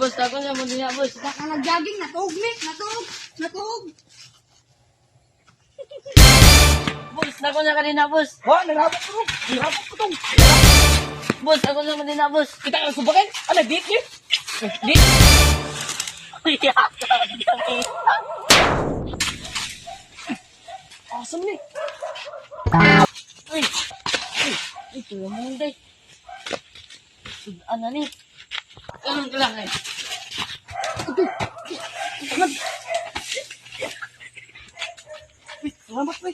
Boss, ako na mo din na, boss. Baka nag-jogging, natuog, Nick. Natuog. Natuog. Boss, ako na kanina, boss. Wa, nalabot ko. Nalabot ko tong. Boss, ako na mo din na, boss. Kita ang subakan. Ano, deep niya? Deep? Awesome ni. Uy! Uy! Ito yung munday. Ano ni? Ganun ka lang eh. Salamat, pre.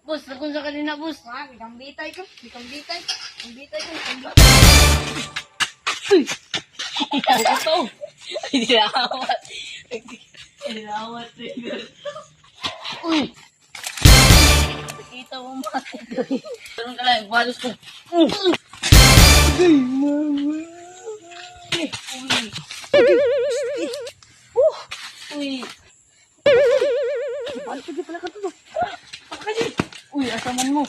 Boss, ako sa kanina, boss. Ha, bigang bitay ko. Bigang bitay. Bigang bitay ko. Bigang bitay. Ito. Hindi na awat. Hindi na awat. Uy! Nakita mo mati ko eh. Ganun ka lang, balos ko. Uy! Balik ka di pala ka to. Uy, asaman mo.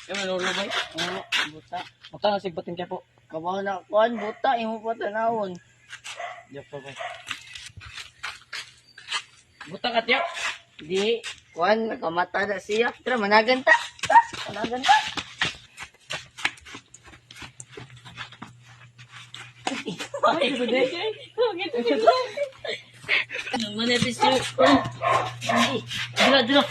Yung manulubay. Oo, buta. Mata na sigbatin kaya po. Kabaw na kuhan, buta. Imo pa tanawon. Diyak pa ba? Buta ka, tiyo. Di, kuhan, nakamata na siya. Tara, managan ta. Managan ta. Ay, kuday. Manipis yun. Dila, dila.